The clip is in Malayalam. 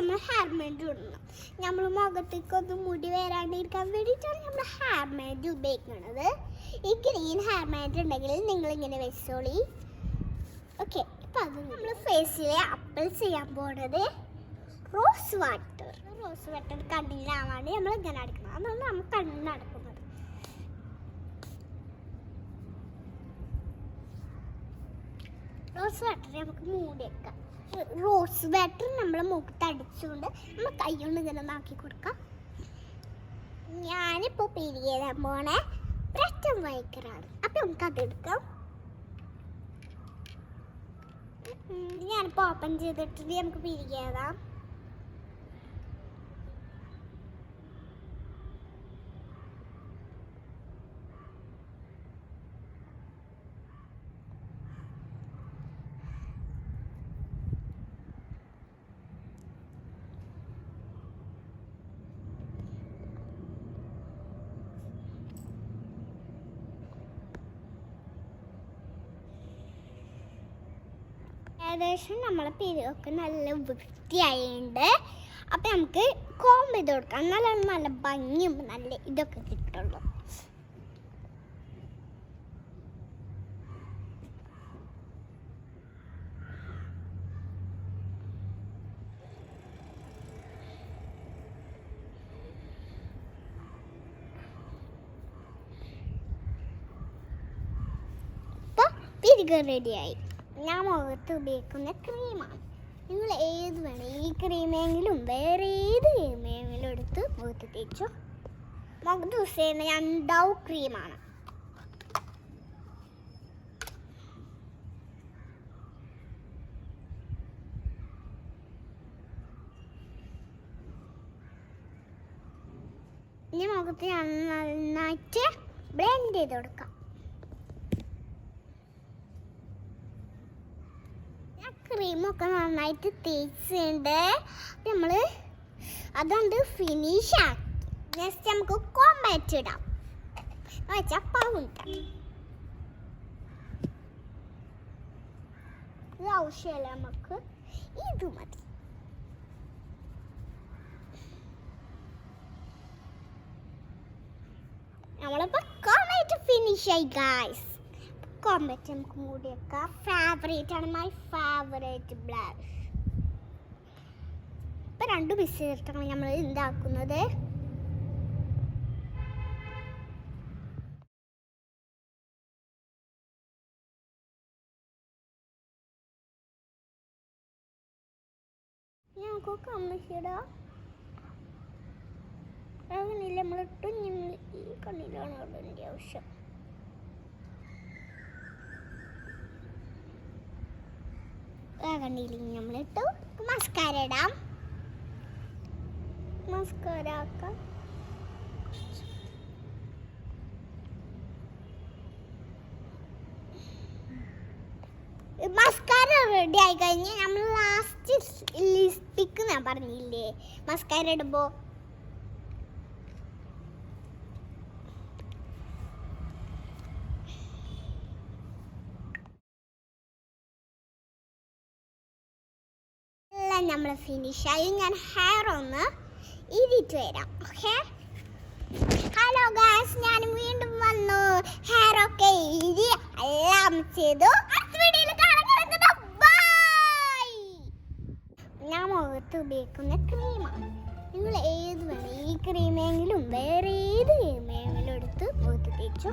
നമ്മൾ ഹെയർ ബാൻഡ് ഇടണം. നമ്മൾ മുഖത്തേക്കൊന്ന് മുടി വരാണ്ടിരിക്കാൻ വേണ്ടിയിട്ടാണ് നമ്മൾ ഹെയർ ബാൻഡ് ഉപയോഗിക്കുന്നത്. ഈ ഗ്രീൻ ഹെയർ ബാൻഡ് ഉണ്ടെങ്കിൽ നിങ്ങളിങ്ങനെ വെച്ചോളി. ഓക്കെ, ഇപ്പം അത് നമ്മൾ ഫേസിൽ അപ്ലൈ ചെയ്യാൻ പോകുന്നത് റോസ് വാട്ടർ കണ്ണിലാവാണ്ട് നമ്മൾ ഇങ്ങനെ അടിക്കണം. അതുകൊണ്ട് നമ്മൾ കണ്ണടക്കുന്നത്. റോസ് വാട്ടർ നമുക്ക് മൂടി വെക്കാം. റോസ് വാട്ടർ നമ്മൾ മുഖത്ത് അടിച്ചുകൊണ്ട് നമ്മൾ കൈ കൊണ്ട് ഇങ്ങനെ നാക്കി കൊടുക്കാം. ഞാനിപ്പോൾ പിരിയാൻ പോണേ ബ്രസ്റ്റ് വൈക്കറാണ്. അപ്പം നമുക്കത് എടുക്കാം. ഞാനിപ്പോൾ ഓപ്പൺ ചെയ്തിട്ട് നമുക്ക് പിരിക്കാതാം. ഏകദേശം നമ്മളെ പിരിയൊക്കെ നല്ല വൃത്തിയായിട്ടുണ്ട്. അപ്പം നമുക്ക് കോംബ് ചെയ്ത് കൊടുക്കാം. എന്നാലാണ് നല്ല ഭംഗിയും നല്ല ഇതൊക്കെ കിട്ടുള്ളൂ. ഇപ്പോൾ പിരിക റെഡിയായി. ഞാൻ മുഖത്ത് ഉപയോഗിക്കുന്ന ക്രീമാണ്. നിങ്ങൾ ഏത് വേണം, ഈ ക്രീമെങ്കിലും വേറെ ഏത് ക്രീമെങ്കിലും എടുത്ത് മുഖത്ത് തേച്ചോ. മുഖത്ത് യൂസ് ചെയ്യുന്ന ഞാൻ ഡവ് ക്രീമാണ്. ഇനി മുഖത്ത് ഞാൻ നന്നായിട്ട് ബ്ലെൻഡ് ചെയ്ത് കൊടുക്കാം. ക്രീമൊക്കെ നന്നായിട്ട് തേച്ചിട്ടുണ്ട്. നമ്മൾ അതുകൊണ്ട് ഫിനിഷ് ആക്കി. നെക്സ്റ്റ് നമുക്ക് കോമ്പാക്റ്റ് ഇടാം. വെച്ചാൽ പൗണ്ടർ ഇത് ആവശ്യമല്ല, നമുക്ക് ഇത് മതി. നമ്മളിപ്പോൾ കോമ്പാക്റ്റ് ഫിനിഷ് ആയി ഗായ്സ്. കോമ്പാക്റ്റ് നമുക്ക് മൂടി വെക്കാം. ഫേവറേറ്റ് ആണ്, മൈ ഫേവറേറ്റ് ബ്ലഷ്. ഇപ്പം 2 പീസ് ചേർത്താണ് നമ്മൾ എന്താക്കുന്നത്. ഞങ്ങൾക്ക് കമ്മിച്ചിടാം. അങ്ങനെയില്ല, നമ്മളിട്ട് ഞങ്ങൾ ഈ കണ്ണിലാണ് ഇടേണ്ട ആവശ്യം. കണ്ണിയിൽ നമ്മളിട്ടു. മസ്കാര ഇടാം. മസ്കാര ആക്കാം. മസ്കാര റെഡി ആയി കഴിഞ്ഞ് നമ്മൾ ലാസ്റ്റ് ലിപ്സ്റ്റിക്ക് ഞാൻ പറഞ്ഞില്ലേ മസ്കാര ഇടുമ്പോൾ. നമ്മൾ ഫിനിഷായി. ഞാൻ ഹെയർ ഒന്ന് ഇരിട്ട് വരാം. ഓക്കെ, ഹലോ ഗായ്സ്, ഞാൻ വീണ്ടും വന്നു. ഹെയർ ഒക്കെ ഇരി എല്ലാം ചെയ്തു. അടുത്ത വീഡിയോയിൽ കാണാം. ബൈ. ഞാൻ മുഖത്ത് ഉപയോഗിക്കുന്ന ക്രീമാണ്. നിങ്ങൾ ഏത് വേണം, ഈ ക്രീമെങ്കിലും വേറെ ഏത് ക്രീമെങ്കിലും എടുത്ത് മുഖത്ത് തേച്ചു.